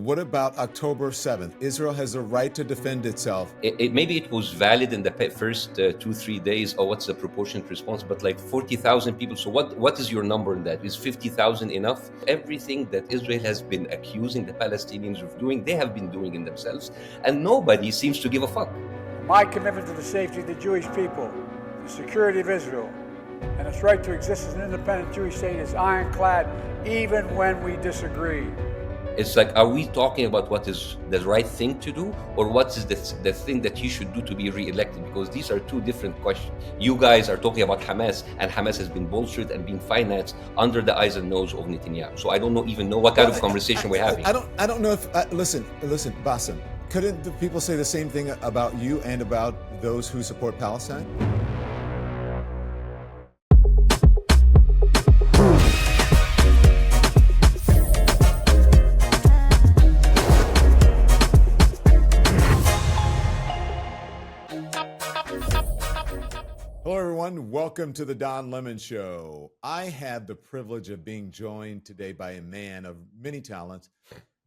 what about October 7th? Israel has a right to defend itself. Maybe it was valid in the first 2-3 days. Oh, what's the proportionate response? But like 40,000 people. So what is your number in that? Is 50,000 enough? Everything that Israel has been accusing the Palestinians of doing, they have been doing it themselves, and nobody seems to give a fuck. My commitment to the safety of the Jewish people, the security of Israel, and its right to exist as an independent Jewish state is ironclad, even when we disagree. It's like, are we talking about what is the right thing to do, or what is the thing that he should do to be re-elected? Because these are two different questions. You guys are talking about Hamas, and Hamas has been bullshit and being financed under the eyes and nose of Netanyahu. So I don't even know what kind of conversation we're having. I don't know if listen, Bassem. Couldn't the people say the same thing about you and about those who support Palestine? Hello, everyone. Welcome to the Don Lemon Show. I have the privilege of being joined today by a man of many talents,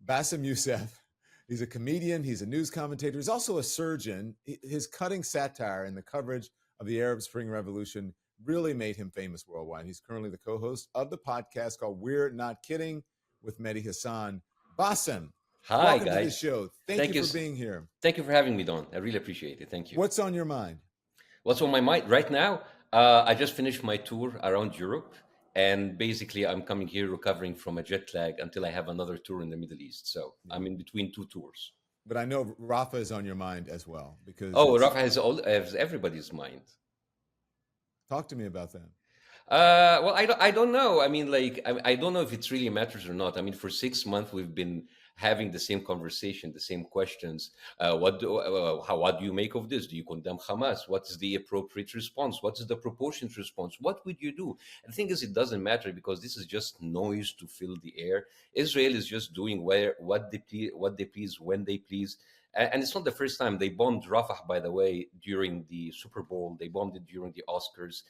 Bassem Youssef. He's a comedian. He's a news commentator. He's also a surgeon. His cutting satire and the coverage of the Arab Spring Revolution really made him famous worldwide. He's currently the co-host of the podcast called We're Not Kidding with Mehdi Hassan. Bassem, hi, welcome guys. to the show. Thank you for being here. Thank you for having me, Don. I really appreciate it. Thank you. What's on your mind? What's on my mind right now? I just finished my tour around Europe. And basically, I'm coming here recovering from a jet lag until I have another tour in the Middle East. So I'm in between two tours. But I know Rafah is on your mind as well. Because Rafah has everybody's mind. Talk to me about that. Well, I don't know. I mean, like, I don't know if it really matters or not. I mean, for 6 months, we've been having the same conversation, the same questions. What do you make of this? Do you condemn Hamas? What is the appropriate response? What is the proportionate response? What would you do? And the thing is, it doesn't matter because this is just noise to fill the air. Israel is just doing what they please, when they please. And it's not the first time. They bombed Rafah, by the way, during the Super Bowl. They bombed it during the Oscars.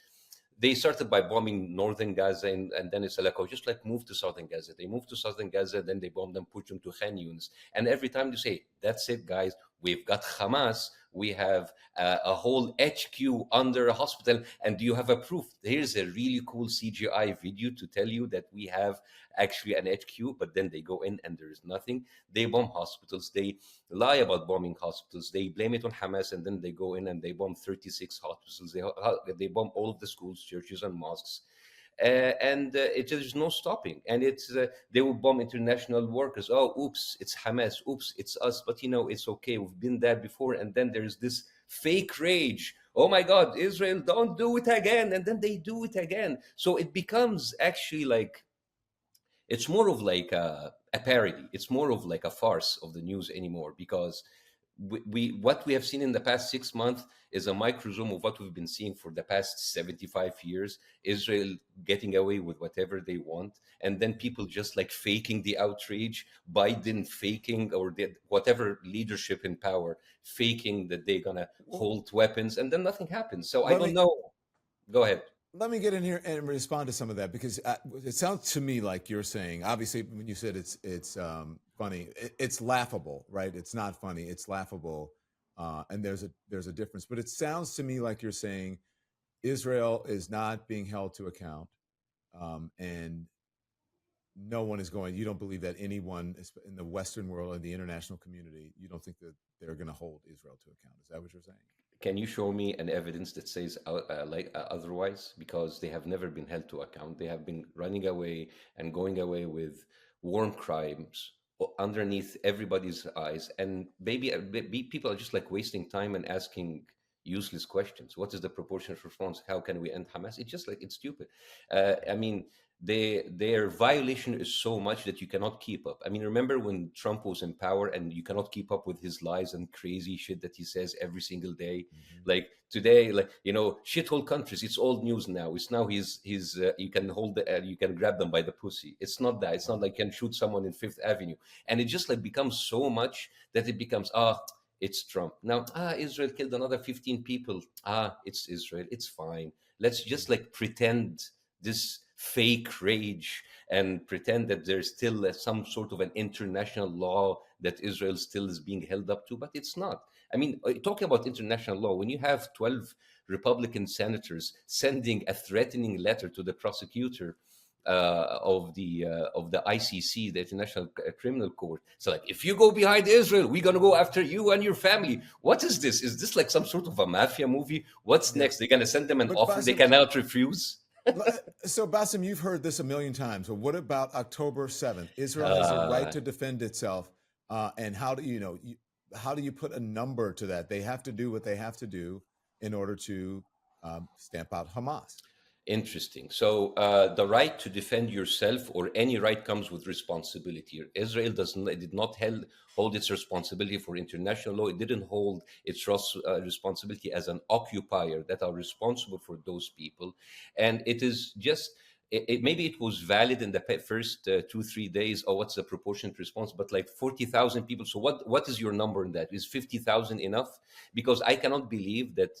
They started by bombing northern Gaza, and then it's like, oh, just like move to southern Gaza. They moved to southern Gaza, then they bombed them, pushed them to Khan Yunis. And every time you say, that's it, guys, we've got Hamas, we have a whole HQ under a hospital, and do you have a proof? Here's a really cool CGI video to tell you that we have actually an HQ, but then they go in and there is nothing. They bomb hospitals. They lie about bombing hospitals. They blame it on Hamas, and then they go in and they bomb 36 hospitals. They bomb all of the schools, churches, and mosques. There's no stopping. And they will bomb international workers. Oh, oops, it's Hamas. Oops, it's us. But, it's okay. We've been there before. And then there's this fake rage. Oh, my God, Israel, don't do it again. And then they do it again. So it becomes actually like, it's more of like a parody. It's more of like a farce of the news anymore, because what we have seen in the past 6 months is a microsome of what we've been seeing for the past 75 years. Israel getting away with whatever they want, and then people just like faking the outrage. Biden faking, or whatever leadership in power faking that they're gonna hold weapons, and then nothing happens. So I don't know. Go ahead. Let me get in here and respond to some of that, because it sounds to me like you're saying, obviously, when you said it's funny, it's laughable, right? It's not funny, it's laughable, and there's a difference. But it sounds to me like you're saying Israel is not being held to account, and no one is going. You don't believe that anyone in the Western world or the international community, you don't think that they're going to hold Israel to account. Is that what you're saying? Can you show me an evidence that says otherwise? Because they have never been held to account. They have been running away and going away with war crimes underneath everybody's eyes. And maybe people are just like wasting time and asking useless questions. What is the proportionate response? How can we end Hamas? It's just like, it's stupid. I mean, their violation is so much that you cannot keep up. I mean, remember when Trump was in power and you cannot keep up with his lies and crazy shit that he says every single day? Mm-hmm. Like today, like, shithole countries, it's old news now. It's now he's you can grab them by the pussy. It's not that. It's not like you can shoot someone in Fifth Avenue. And it just like becomes so much that it becomes, it's Trump. Now, Israel killed another 15 people. It's Israel. It's fine. Let's just like pretend this fake rage and pretend that there's still some sort of an international law that Israel still is being held up to, but it's not. I mean, talking about international law, when you have 12 Republican senators sending a threatening letter to the prosecutor of the ICC, the International Criminal Court. So, like, if you go behind Israel, we're gonna go after you and your family. What is this? Is this like some sort of a mafia movie? What's Yeah. next? They're gonna send them an But offer they Bassem, cannot refuse. so Bassem, you've heard this a million times. But what about October 7th? Israel has a right to defend itself, and how do how do you put a number to that? They have to do what they have to do in order to stamp out Hamas. Interesting. So the right to defend yourself or any right comes with responsibility. Israel did not hold its responsibility for international law. It didn't hold its responsibility as an occupier that are responsible for those people. And it is just, maybe it was valid in the first 2-3 days. Oh, what's the proportionate response? But like 40,000 people. So what is your number in that? Is 50,000 enough? Because I cannot believe that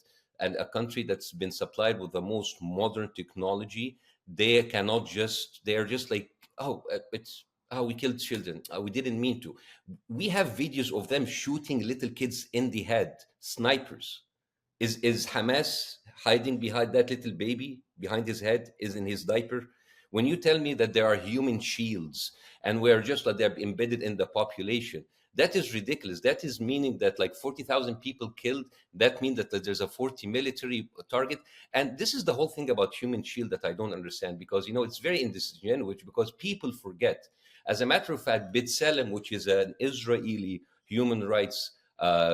and a country that's been supplied with the most modern technology, they're just like, oh, we killed children. We didn't mean to. We have videos of them shooting little kids in the head, snipers. Is Hamas hiding behind that little baby, behind his head, is in his diaper? When you tell me that there are human shields and we're just like they're embedded in the population, that is ridiculous. That is meaning that like 40,000 people killed. That means that there's a 40 military target. And this is the whole thing about human shield that I don't understand, because, it's very indisingenuous, because people forget. As a matter of fact, B'Tselem, which is an Israeli human rights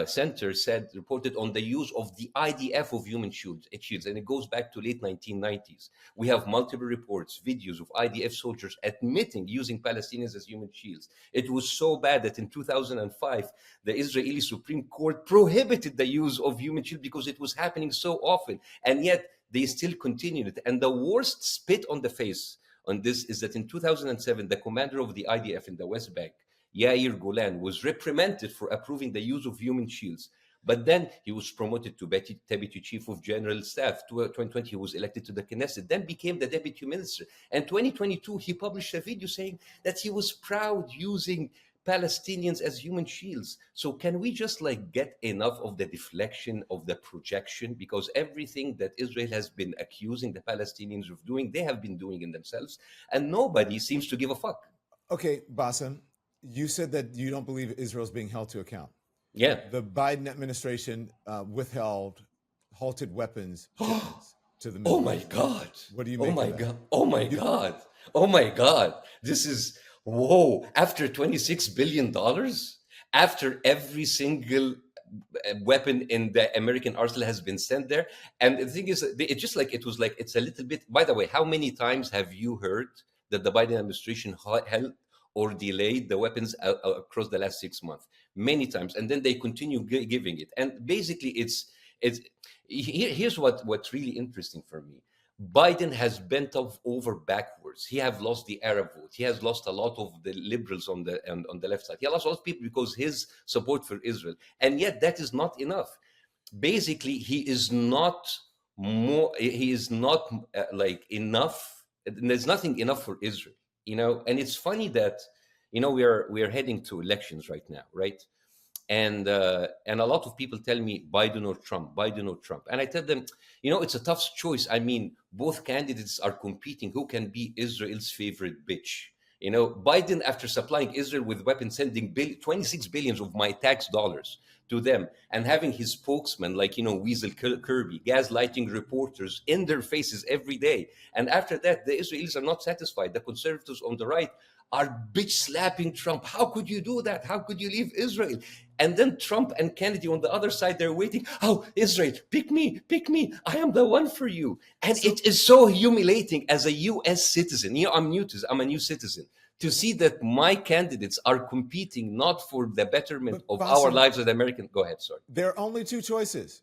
center, reported on the use of the IDF of human shields, and it goes back to late 1990s. We have multiple reports, videos of IDF soldiers admitting using Palestinians as human shields. It was so bad that in 2005, the Israeli Supreme Court prohibited the use of human shields because it was happening so often, and yet they still continued it. And the worst spit on the face on this is that in 2007, the commander of the IDF in the West Bank, Yair Golan, was reprimanded for approving the use of human shields. But then he was promoted to Deputy Chief of General Staff. 2020, he was elected to the Knesset, then became the Deputy Minister. And 2022, he published a video saying that he was proud using Palestinians as human shields. So can we just like get enough of the deflection, of the projection? Because everything that Israel has been accusing the Palestinians of doing, they have been doing in themselves. And nobody seems to give a fuck. Okay, Bassem, you said that you don't believe Israel's being held to account. Yeah. The Biden administration halted weapons shipments to the Middle East. Oh my God. What do you make of that? God. Oh my God. Oh my God. This is, whoa. After $26 billion? After every single weapon in the American arsenal has been sent there. And the thing is, it's just like, it's a little bit, by the way, how many times have you heard that the Biden administration held or delayed the weapons across the last 6 months? Many times. And then they continue giving it. And basically, here's what's really interesting for me. Biden has bent over backwards. He has lost the Arab vote. He has lost a lot of the liberals on the left side. He has lost a lot of people because his support for Israel. And yet that is not enough. Basically, he is not like enough. There's nothing enough for Israel, and it's funny that, we are heading to elections right now, right? And a lot of people tell me Biden or Trump, and I tell them, it's a tough choice. I mean, both candidates are competing. Who can be Israel's favorite bitch? Biden, after supplying Israel with weapons, sending 26 billions of my tax dollars to them, and having his spokesman like Weasel Kirby gaslighting reporters in their faces every day. And after that, the Israelis are not satisfied. The conservatives on the right are bitch slapping Trump. How could you do that? How could you leave Israel? And then Trump and Kennedy on the other side, they're waiting. Oh, Israel, pick me. I am the one for you. And it is so humiliating as a U.S. citizen. I'm a new citizen, to see that my candidates are competing not for the betterment of our lives as Americans. Go ahead, sorry. There are only two choices.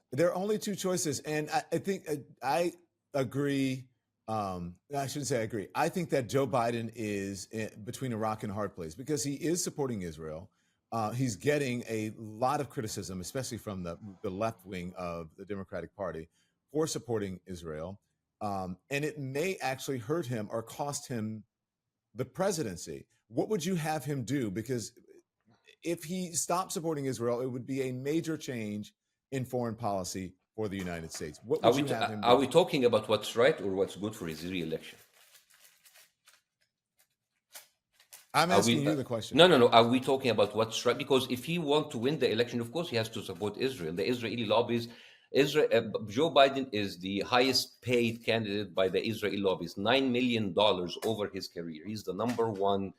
And I think I agree. I shouldn't say I agree. I think that Joe Biden is between a rock and a hard place, because he is supporting Israel. He's getting a lot of criticism, especially from the left wing of the Democratic Party, for supporting Israel. and it may actually hurt him or cost him the presidency. What would you have him do? Because if he stopped supporting Israel, it would be a major change in foreign policy for the United States. What would you have him Are do? we talking about what's right or what's good for his re-election? I'm Are asking we? you the question. No. Are we talking about what's right? Because if he wants to win the election, of course he has to support Israel. The Israeli lobbies. Joe Biden is the highest paid candidate by the Israeli lobbies, $9 million over his career. He's the number one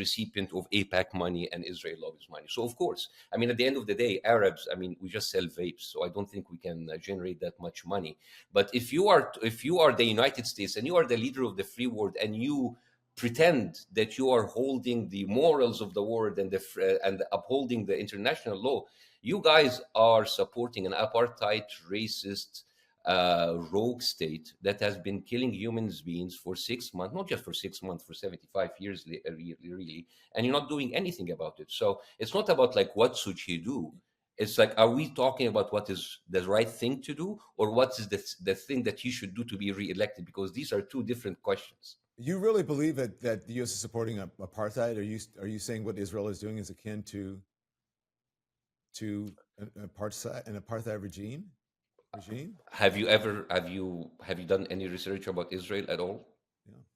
recipient of APAC money and Israeli lobbies money. So of course, I mean, at the end of the day, Arabs. I mean, we just sell vapes, so I don't think we can generate that much money. But if you are the United States and you are the leader of the free world and you pretend that you are holding the morals of the world and upholding the international law, you guys are supporting an apartheid, racist, rogue state that has been killing human beings for 6 months, not just for 6 months, for 75 years, really, and you're not doing anything about it. So it's not about like what should he do. It's like, are we talking about what is the right thing to do, or what is the thing that he should do to be reelected? Because these are two different questions. You really believe that the U.S. is supporting apartheid? Are you saying what Israel is doing is akin to an apartheid regime? Have you done any research about Israel at all?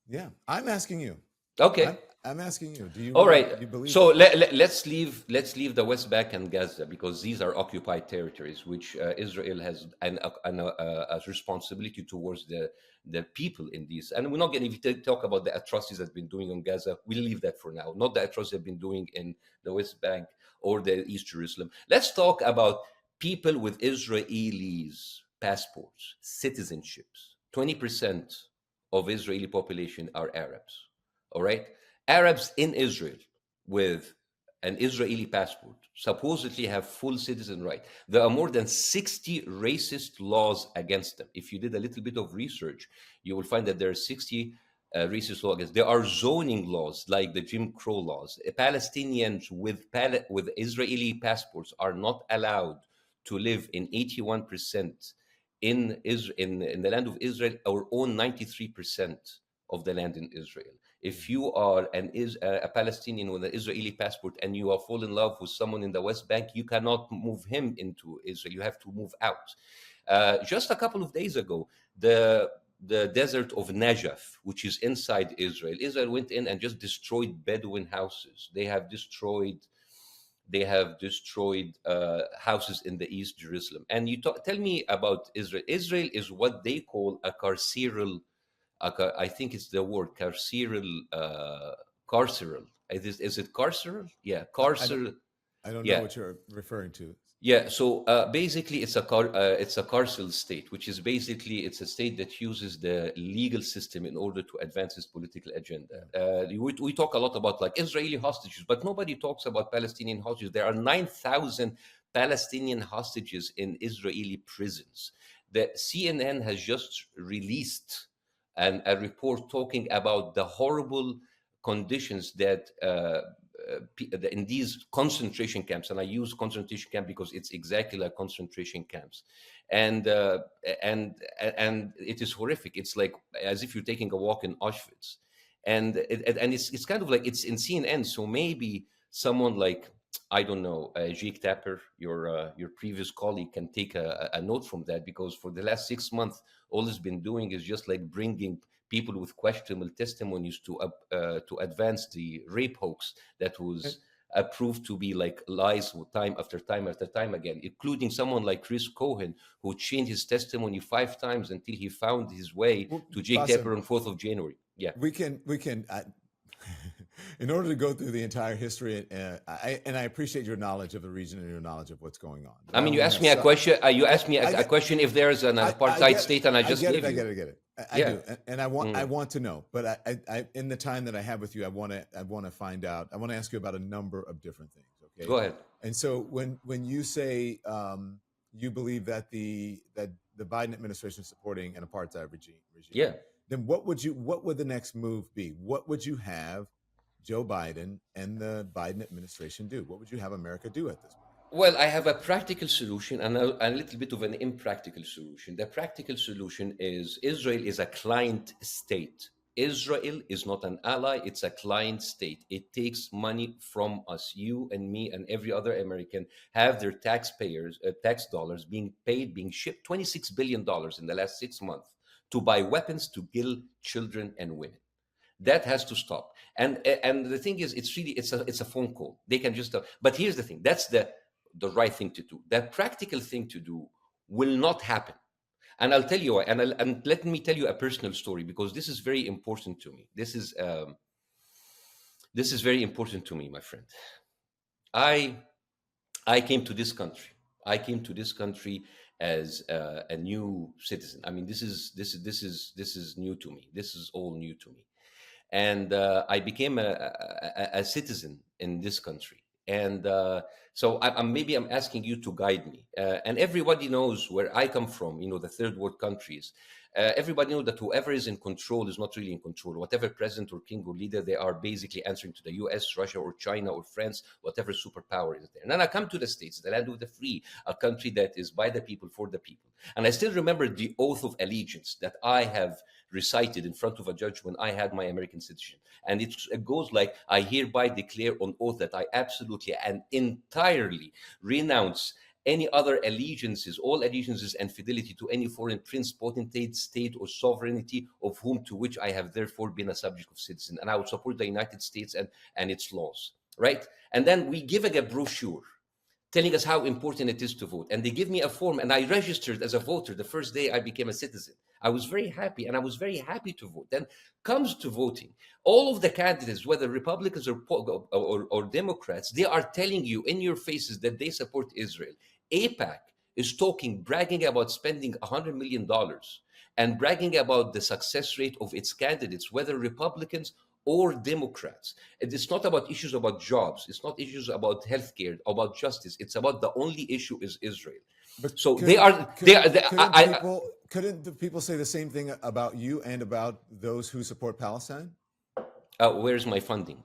Yeah. I'm asking you. Okay. I'm asking you. Do you All really, right. you believe So that? let's leave the West Bank and Gaza, because these are occupied territories, which Israel has a responsibility towards the people in these. And we're not going to talk about the atrocities that have been doing on Gaza. We'll leave that for now. Not the atrocities they've been doing in the West Bank or the East Jerusalem. Let's talk about people with Israelis passports, citizenships. 20% of Israeli population are Arabs. All right. Arabs in Israel with an Israeli passport supposedly have full citizen right. There are more than 60 racist laws against them. If you did a little bit of research, you will find that there are 60 racist laws against. There are zoning laws like the Jim Crow laws. Palestinians with Israeli passports are not allowed to live in 81% in the land of Israel, or own 93% of the land in Israel. If you are a Palestinian with an Israeli passport and you fall in love with someone in the West Bank, you cannot move him into Israel. You have to move out. Just a couple of days ago, the desert of Najaf, which is inside Israel, Israel went in and just destroyed Bedouin houses. They have destroyed houses in the East Jerusalem. And you tell me about Israel. Israel is what they call a carceral. I think it's the word carceral. Carceral. Is it carceral? Yeah, carceral. I don't know Yeah. what you're referring to. Yeah, so basically, it's a carceral state, which is basically it's a state that uses the legal system in order to advance its political agenda. We talk a lot about like Israeli hostages, but nobody talks about Palestinian hostages. There are 9,000 Palestinian hostages in Israeli prisons. The CNN has just released a report talking about the horrible conditions that in these concentration camps, and I use concentration camp because it's exactly like concentration camps, and it is horrific. It's like as if you're taking a walk in Auschwitz, and it's kind of like it's in CNN. So maybe someone like, I don't know, Jake Tapper, your previous colleague, can take a note from that, because for the last 6 months, all he's been doing is just like bringing people with questionable testimonies to advance the rape hoax that was proved to be like lies time after time after time again, including someone like Chris Cohen, who changed his testimony 5 times until he found his way to Jake Tapper on 4th of January. Yeah, we can. In order to go through the entire history, and I appreciate your knowledge of the region and your knowledge of what's going on. I mean, you asked me a question. You asked me a question if there is an apartheid state, and I just gave you. I get it. I do, and I want to know. But I in the time that I have with you, I want to find out. I want to ask you about a number of different things. Okay, go ahead. And so when you say you believe that the Biden administration is supporting an apartheid regime, yeah, then what would the next move be? What would you have Joe Biden and the Biden administration do? What would you have America do at this point? Well, I have a practical solution and a little bit of an impractical solution. The practical solution is Israel is a client state. Israel is not an ally, it's a client state. It takes money from us. You and me and every other American have their taxpayers, tax dollars being paid, being shipped $26 billion in the last 6 months to buy weapons to kill children and women. That has to stop. And the thing is, it's really it's a phone call. They can just. But here's the thing: that's the right thing to do. That practical thing to do will not happen. And I'll tell you why. And let me tell you a personal story because this is very important to me. This is very important to me, my friend. I came to this country. I came to this country as a new citizen. I mean, this is new to me. This is all new to me. And I became a citizen in this country. And so maybe I'm asking you to guide me. And everybody knows where I come from, the third world countries. Everybody knows that whoever is in control is not really in control. Whatever president or king or leader, they are basically answering to the US, Russia, or China, or France, whatever superpower is there. And then I come to the States, the land of the free, a country that is by the people, for the people. And I still remember the oath of allegiance that I have recited in front of a judge when I had my American citizenship. And it goes like, I hereby declare on oath that I absolutely and entirely renounce any other allegiances, all allegiances and fidelity to any foreign prince, potentate, state, or sovereignty of whom to which I have therefore been a subject of citizen. And I would support the United States and its laws, right? And then we give a brochure telling us how important it is to vote. And they give me a form, and I registered as a voter the first day I became a citizen. I was very happy, and I was very happy to vote. Then comes to voting. All of the candidates, whether Republicans or Democrats, they are telling you in your faces that they support Israel. AIPAC is talking, bragging about spending $100 million and bragging about the success rate of its candidates, whether Republicans or Democrats. It's not about issues about jobs. It's not issues about healthcare, about justice. It's about the only issue is Israel. But So couldn't the people say the same thing about you and about those who support Palestine? Where's my funding?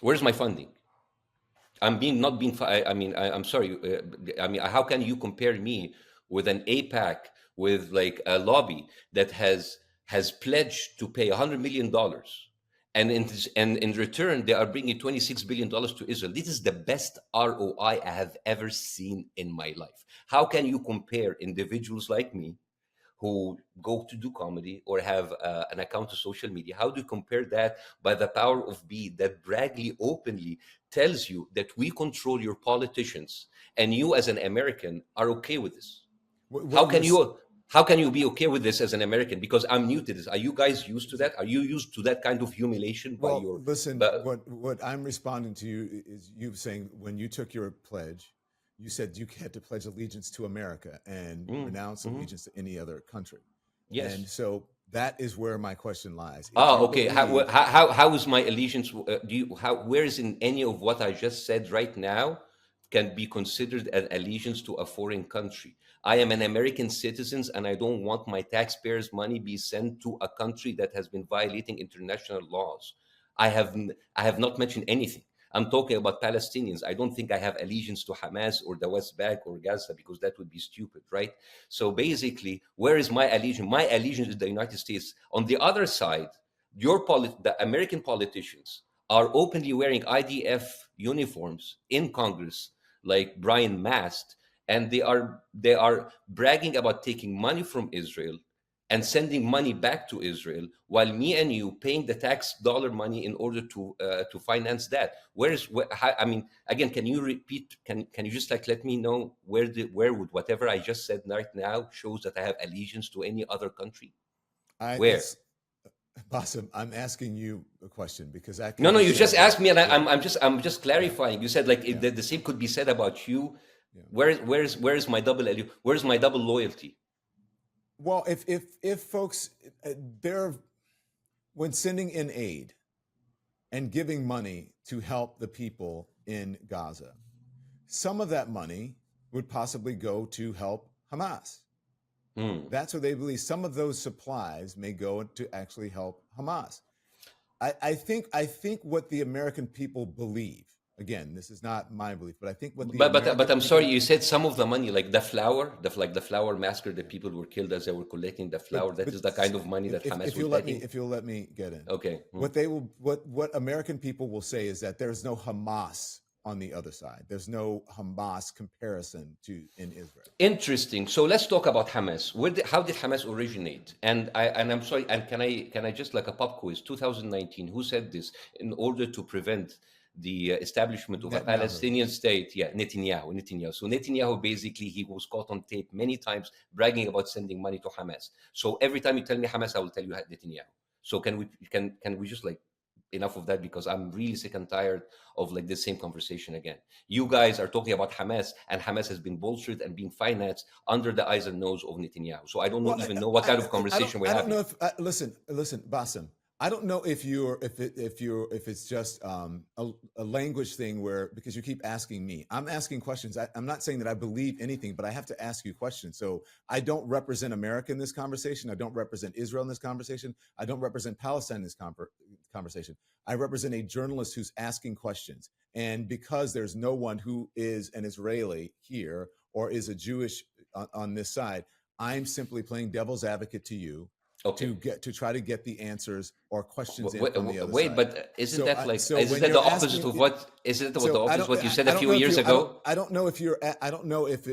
Where's my funding? I'm sorry. How can you compare me with an AIPAC, with like a lobby that has pledged to pay $100 million, and in return they are bringing $26 billion to Israel? This is the best ROI I have ever seen in my life. How can you compare individuals like me who go to do comedy or have an account to social media? How do you compare that by the power of be that braggly, openly tells you that we control your politicians and you as an American are okay with this? How can you be okay with this as an American? Because I'm new to this. Are you guys used to that? Are you used to that kind of humiliation by your... Listen, what I'm responding to you is you saying when you took your pledge, you said you had to pledge allegiance to America and renounce allegiance to any other country. Yes. And so that is where my question lies. Okay. How is my allegiance? Where is in any of what I just said right now can be considered an allegiance to a foreign country? I am an American citizen, and I don't want my taxpayers' money be sent to a country that has been violating international laws. I have not mentioned anything. I'm talking about Palestinians. I don't think I have allegiance to Hamas or the West Bank or Gaza, because that would be stupid, right? So basically, where is my allegiance? My allegiance is the United States. On the other side, the American politicians are openly wearing IDF uniforms in Congress, like Brian Mast, and they are bragging about taking money from Israel and sending money back to Israel, while me and you paying the tax dollar money in order to finance that. Again, can you repeat? Can you just let me know where would whatever I just said right now shows that I have allegiance to any other country? Where? Bassem, I'm asking you a question because I no, you just asked me, and I'm just clarifying. You said the same could be said about you. Yeah. Where's my double where's my double loyalty? Well, if folks, when sending in aid and giving money to help the people in Gaza, some of that money would possibly go to help Hamas. That's what they believe. Some of those supplies may go to actually help Hamas. I think what the American people believe Again, this is not my belief, but I think what the But American I'm sorry, people, you said some of the money, like the flour, the flour massacre, that people were killed as they were collecting the flour. That but is the kind of money that Hamas if was you'll let me, getting. if you'll let me get in, Okay. what American people will say is that there's no Hamas on the other side. There's no Hamas comparison to in Israel. Interesting. So let's talk about Hamas. How did Hamas originate? And I'm sorry. And can I just, like a pop quiz? 2019. Who said this? In order to prevent the establishment of a Netanyahu. Palestinian state, yeah, Netanyahu. So Netanyahu, basically, he was caught on tape many times bragging about sending money to Hamas. So every time you tell me Hamas, I will tell you Netanyahu. So can we just, like, enough of that, because I'm really sick and tired of, like, this same conversation again. You guys are talking about Hamas, and Hamas has been bolstered and being financed under the eyes and nose of Netanyahu. So I don't even know what kind of conversation we're having. I don't know if listen, Bassem. I don't know if it's just a language thing where, because you keep asking me, I'm asking questions. I'm not saying that I believe anything, but I have to ask you questions. So I don't represent America in this conversation. I don't represent Israel in this conversation. I don't represent Palestine in this conversation. I represent a journalist who's asking questions. And because there's no one who is an Israeli here or is a Jewish on this side, I'm simply playing devil's advocate to you. Okay. To try to get the answers or questions in Wait, from the other wait, side. but isn't that like so isn't when that the you're opposite asking- of what? Isn't that so the I opposite don't- of what you said I a don't few know if years you- ago? I don't know if you're. I don't know if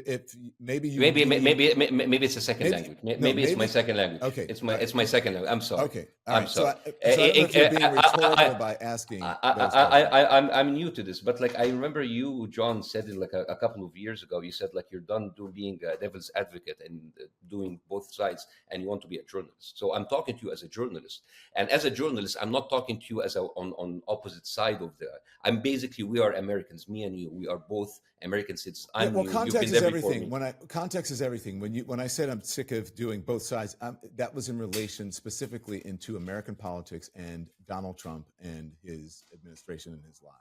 maybe you Maybe believe- maybe it's a second language. Maybe it's my second language. Okay. It's my second language. I'm sorry. Okay. All right. I'm sorry. So I don't know if you're being rhetorical by asking those questions. I'm new to this, but, like, I remember you, John, said it like a couple of years ago. You said, like, you're done being a devil's advocate and doing both sides, and you want to be a journalist. So I'm talking to you as a journalist, and as a journalist, I'm not talking to you as on opposite side of the. I'm basically, we are Americans, me and you. We are both American citizens. I'm well, new. context You've is been there before everything. me. Context is everything. When I said I'm sick of doing both sides, that was in relation specifically into American politics and Donald Trump and his administration and his lies.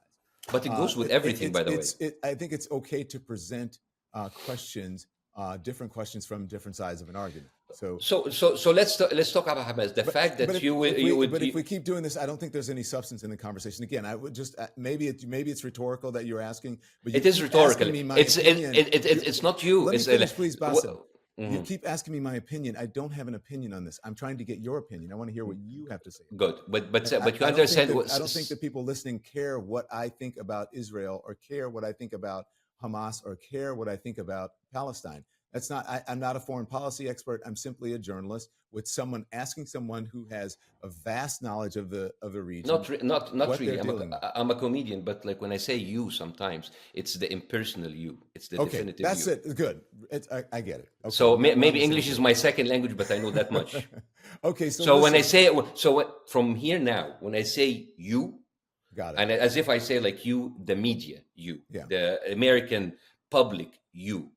But it goes with everything, by the way. I think it's okay to present questions, different questions from different sides of an argument. So let's talk about Hamas. The fact that if we keep doing this, I don't think there's any substance in the conversation. Again, I would just maybe it's rhetorical that you're asking, but it is rhetorical. It's not you. Let me It's finish, please, Bassem. Mm-hmm. You keep asking me my opinion. I don't have an opinion on this. I'm trying to get your opinion. I want to hear what you have to say. Good, but you I understand. I don't think that people listening care what I think about Israel or care what I think about Hamas or care what I think about Palestine. That's not. I'm not a foreign policy expert. I'm simply a journalist with someone asking someone who has a vast knowledge of the region. Not really. I'm a comedian, but, like, when I say you, sometimes it's the impersonal you. It's the definitive you. That's it. Good. I get it. Okay. So maybe English is my second language, but I know that much. Okay. So when I say from here now, when I say you, got it, and as if I say, like, you, the media, you, yeah, the American public, you.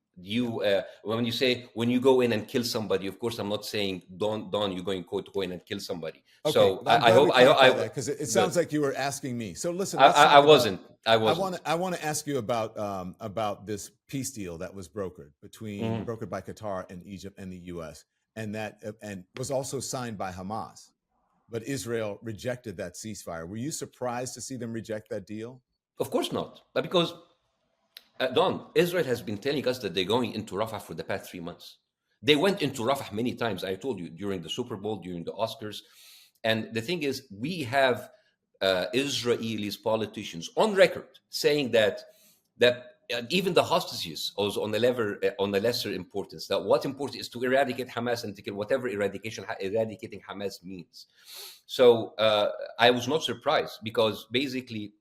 When you say, when you go in and kill somebody, of course I'm not saying Don you're going to go in and kill somebody. Okay. So I hope that, because it sounds like you were asking me. So listen, I wasn't. I want to ask you about this peace deal that was brokered by Qatar and Egypt and the U.S. and was also signed by Hamas, but Israel rejected that ceasefire. Were you surprised to see them reject that deal? Of course not, because. Don, Israel has been telling us that they're going into Rafah for the past 3 months. They went into Rafah many times. I told you, during the Super Bowl, during the Oscars. And the thing is, we have Israeli politicians on record saying that even the hostages was on a lesser importance. That what's important is to eradicate Hamas and to kill whatever eradicating Hamas means. So I was not surprised, because basically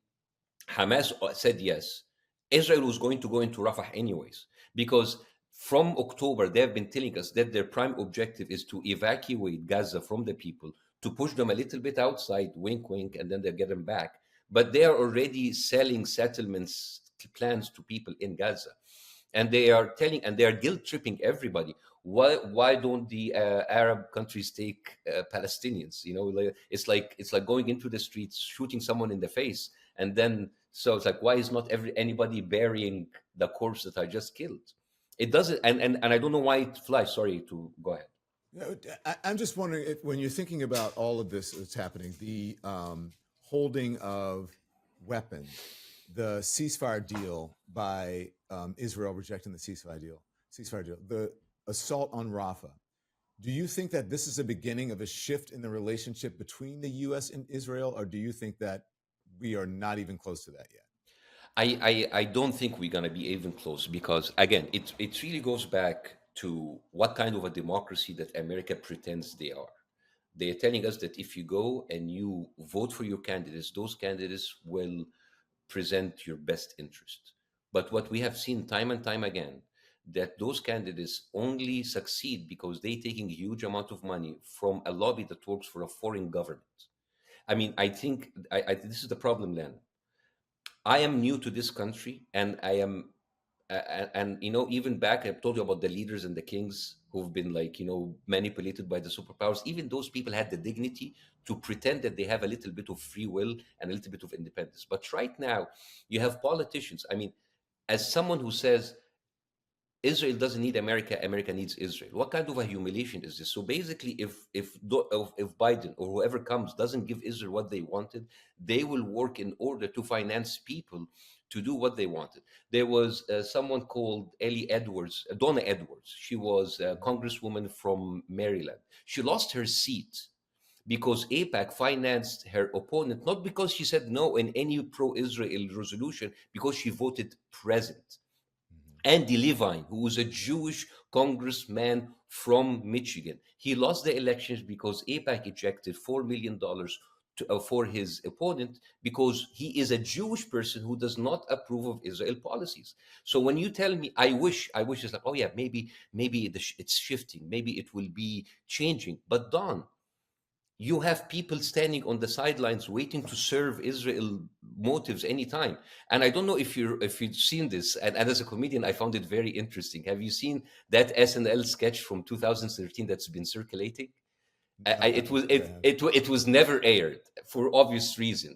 Hamas said yes. Israel was going to go into Rafah anyways, because from October, they have been telling us that their prime objective is to evacuate Gaza from the people, to push them a little bit outside, wink, wink, and then they'll get them back. But they are already selling settlements plans to people in Gaza. And they are guilt tripping everybody. Why don't the Arab countries take Palestinians? It's like going into the streets, shooting someone in the face, and then. So it's like, why is not anybody burying the corpse that I just killed? It doesn't, and I don't know why it flies. Sorry to go ahead. I'm just wondering if, when you're thinking about all of this that's happening, the holding of weapons the ceasefire deal by Israel rejecting the ceasefire deal, the assault on Rafah. Do you think that this is a beginning of a shift in the relationship between the U.S. and Israel, or do you think that we are not even close to that yet? I don't think we're going to be even close because, again, it really goes back to what kind of a democracy that America pretends they are. They are telling us that if you go and you vote for your candidates, those candidates will present your best interest. But what we have seen time and time again, that those candidates only succeed because they taking a huge amount of money from a lobby that works for a foreign government. I mean, I think this is the problem, Len. I am new to this country, and I am, and even back, I've told you about the leaders and the kings who've been like, manipulated by the superpowers. Even those people had the dignity to pretend that they have a little bit of free will and a little bit of independence. But right now, you have politicians. I mean, as someone who says Israel doesn't need America, America needs Israel. What kind of a humiliation is this? So basically, if Biden or whoever comes doesn't give Israel what they wanted, they will work in order to finance people to do what they wanted. There was someone called Donna Edwards. She was a congresswoman from Maryland. She lost her seat because AIPAC financed her opponent, not because she said no in any pro-Israel resolution, because she voted present. Andy Levine, who was a Jewish congressman from Michigan. He lost the elections because AIPAC ejected $4 million for his opponent because he is a Jewish person who does not approve of Israel policies. So when you tell me, I wish it's like, oh yeah, maybe it's shifting, maybe it will be changing. But Don, you have people standing on the sidelines waiting to serve Israel motives anytime. And I don't know if you've seen this. And as a comedian, I found it very interesting. Have you seen that SNL sketch from 2013 that's been circulating? It was never aired for obvious reason,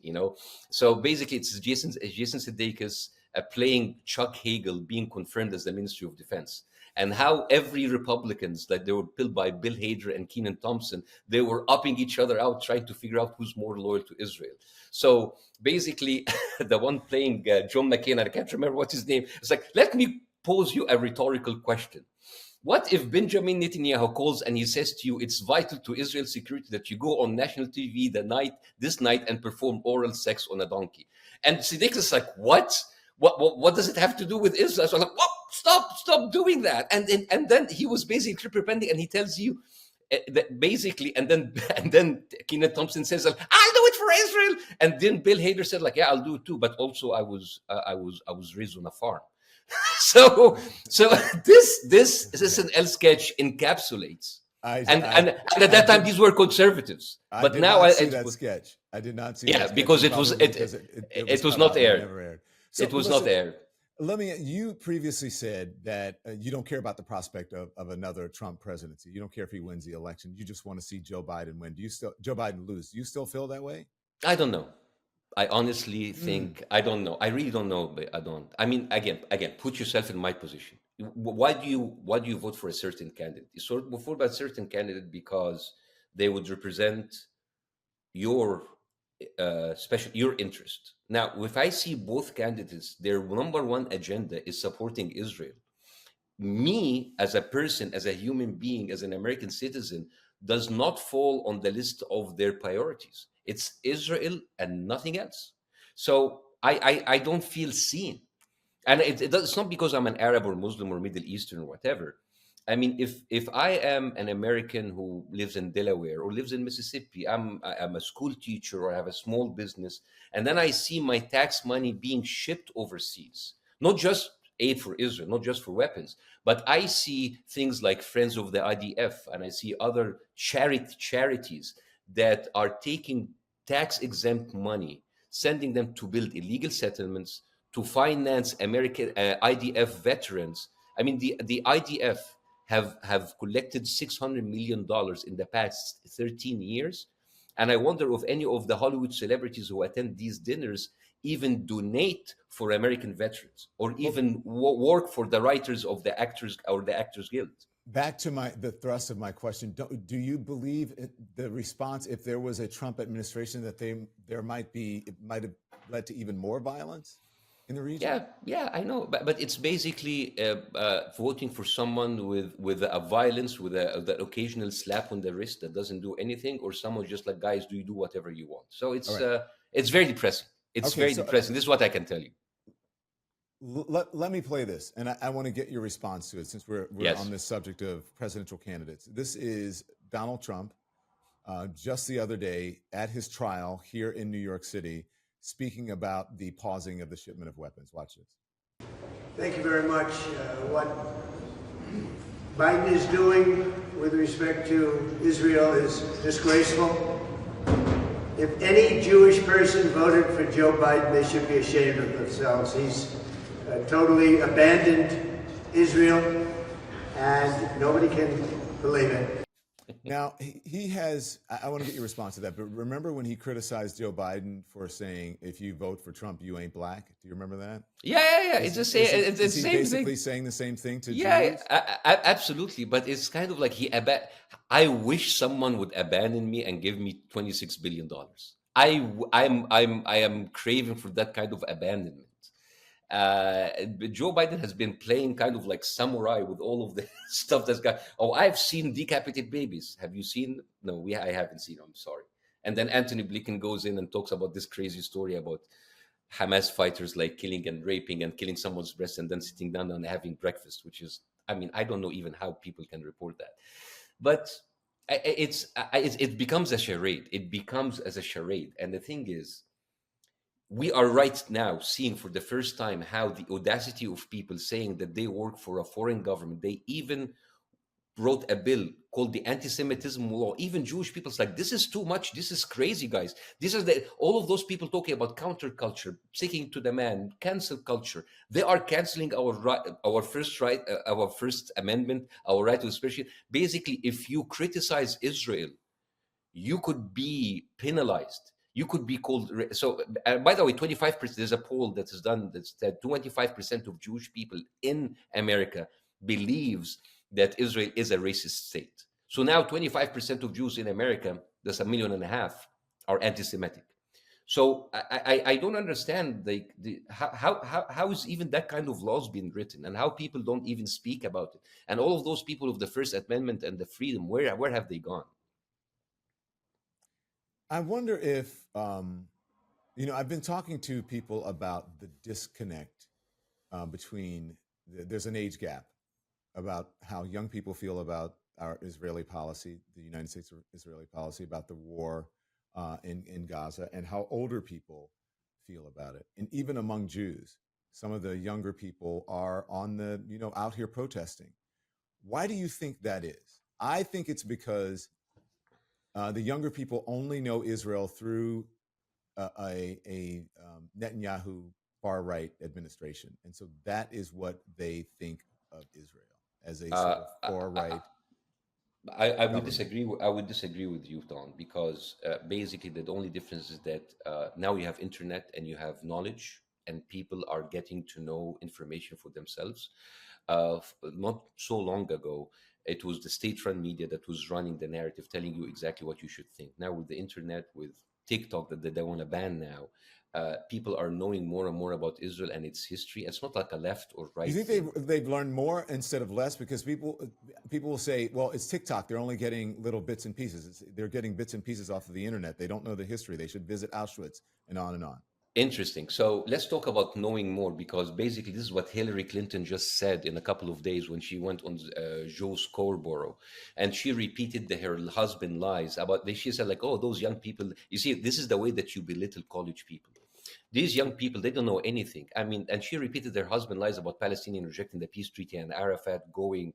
So basically, it's Jason Sudeikis playing Chuck Hagel being confirmed as the Ministry of Defense, and how every Republicans, like they were built by Bill Hader and Kenan Thompson, they were upping each other out, trying to figure out who's more loyal to Israel. So basically, the one playing John McCain, I can't remember what his name. It's like, let me pose you a rhetorical question. What if Benjamin Netanyahu calls and he says to you, it's vital to Israel's security that you go on national TV this night and perform oral sex on a donkey? And Siddiq is like, what? What does it have to do with Israel? So I'm like, what? Stop doing that. And then he was basically pretending, and he tells you that basically, and then Kenan Thompson says, I'll do it for Israel. And then Bill Hader said, like, yeah, I'll do it too. But also I was raised on a farm. So this SNL sketch encapsulates, and at that time these were conservatives, but now I see that sketch. I did not see. Yeah, because it was not aired. So it was not aired. You previously said that you don't care about the prospect of another Trump presidency. You don't care if he wins the election. You just want to see Joe Biden win. Joe Biden lose? Do you still feel that way? I don't know. I honestly think, I don't know. I really don't know, but I don't. I mean, again, put yourself in my position. Why do you vote for a certain candidate? You sort of vote for a certain candidate because they would represent your your interest. Now, if I see both candidates, their number one agenda is supporting Israel. Me, as a person, as a human being, as an American citizen, does not fall on the list of their priorities. It's Israel and nothing else. So I don't feel seen. And it's not because I'm an Arab or Muslim or Middle Eastern or whatever. I mean, if I am an American who lives in Delaware or lives in Mississippi, I'm a school teacher or I have a small business, and then I see my tax money being shipped overseas, not just aid for Israel, not just for weapons, but I see things like Friends of the IDF, and I see other charities that are taking tax-exempt money, sending them to build illegal settlements, to finance American IDF veterans. I mean, the IDF have collected $600 million in the past 13 years. And I wonder if any of the Hollywood celebrities who attend these dinners even donate for American veterans or even work for the writers of the actors or the Actors Guild. Back to the thrust of my question. Do you believe the response, if there was a Trump administration, that it might have led to even more violence? in the region? Yeah, I know, but it's basically voting for someone with a violence, with the occasional slap on the wrist that doesn't do anything, or someone just like, guys, do you do whatever you want? So All right. it's very depressing. It's Okay, very so depressing. This is what I can tell you. let me play this, and I want to get your response to it since we're Yes. on this subject of presidential candidates. This is Donald Trump just the other day at his trial here in New York City, speaking about the pausing of the shipment of weapons. Watch this. Thank you very much. What Biden is doing with respect to Israel is disgraceful. If any Jewish person voted for Joe Biden, they should be ashamed of themselves. He's totally abandoned Israel, and nobody can believe it. Now, he has, I want to get your response to that, but remember when he criticized Joe Biden for saying, if you vote for Trump, you ain't black? Do you remember that? Yeah. It's the same. It's the Is he same basically thing. saying the same thing to Yeah, Jews? absolutely. But it's kind of like I wish someone would abandon me and give me $26 billion. I am craving for that kind of abandonment. But Joe Biden has been playing kind of like samurai with all of the stuff that's got. Oh, I've seen decapitated babies. Have you seen? No, I haven't seen. I'm sorry. And then Anthony Blinken goes in and talks about this crazy story about Hamas fighters like killing and raping and killing someone's breast and then sitting down and having breakfast, which is, I mean, I don't know even how people can report that. But it becomes a charade. It becomes as a charade. And the thing is, we are right now seeing for the first time how the audacity of people saying that they work for a foreign government. They even wrote a bill called the anti-Semitism law. Even Jewish people's like, this is too much. This is crazy, guys. This is all of those people talking about counterculture, sticking to the man, cancel culture. They are canceling our First Amendment, our right to expression. Basically, if you criticize Israel, you could be penalized. You could be called. So, by the way, 25%. There's a poll that is done that said 25% of Jewish people in America believes that Israel is a racist state. So now 25% of Jews in America, that's 1.5 million, are anti-Semitic. So I don't understand how is even that kind of laws being written, and how people don't even speak about it. And all of those people of the First Amendment and the freedom, where have they gone? I wonder if, I've been talking to people about the disconnect between, there's an age gap about how young people feel about our Israeli policy, the United States Israeli policy, about the war in Gaza, and how older people feel about it. And even among Jews, some of the younger people are on the, out here protesting. Why do you think that is? I think it's because the younger people only know Israel through a Netanyahu far-right administration. And so that is what they think of Israel, as a sort of far-right. I would disagree. I would disagree with you, Don, because basically the only difference is that now you have internet and you have knowledge, and people are getting to know information for themselves. Not so long ago, it was the state-run media that was running the narrative, telling you exactly what you should think. Now with the internet, with TikTok that they want to ban now, people are knowing more and more about Israel and its history. It's not like a left or right. You think they've learned more instead of less? Because people will say, well, it's TikTok. They're only getting little bits and pieces. They're getting bits and pieces off of the internet. They don't know the history. They should visit Auschwitz, and on and on. Interesting. So let's talk about knowing more, because basically this is what Hillary Clinton just said in a couple of days when she went on Joe Scarborough, and she repeated her husband lies about. She said like, "Oh, those young people." You see, this is the way that you belittle college people. These young people, they don't know anything. I mean, and she repeated her husband lies about Palestinians rejecting the peace treaty and Arafat going,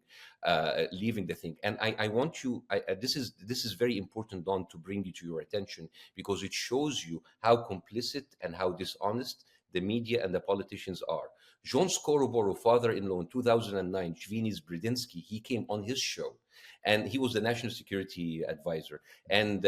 leaving the thing. And I want you. This is very important, Don, to bring you to your attention, because it shows you how complicit and how dishonest the media and the politicians are. John Scarborough, father-in-law, in 2009, Chvinis Brzezinski, he came on his show, and he was the national security advisor. And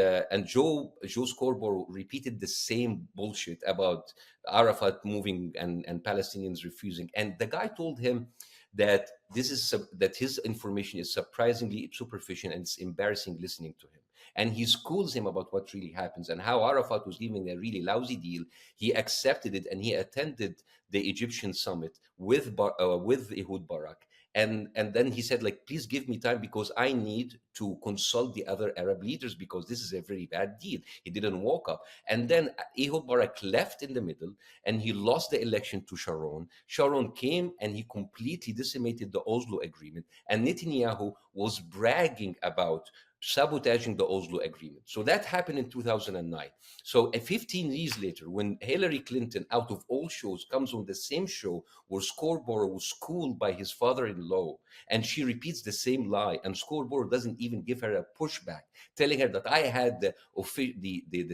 Joe Scarborough repeated the same bullshit about Arafat moving and Palestinians refusing. And the guy told him that that his information is surprisingly superficial and it's embarrassing listening to him. and he schools him about what really happens and how Arafat was giving a really lousy deal. He accepted it, and he attended the Egyptian summit with Ehud Barak. And then he said, like, please give me time because I need to consult the other Arab leaders because this is a very bad deal. He didn't walk up. And then Ehud Barak left in the middle, and he lost the election to Sharon. Sharon came and he completely decimated the Oslo Agreement. And Netanyahu was bragging about sabotaging the Oslo Agreement. So that happened in 2009. So 15 years later, when Hillary Clinton, out of all shows, comes on the same show where Scarborough was schooled by his father-in-law, and she repeats the same lie, and Scarborough doesn't even give her a pushback, telling her that I had the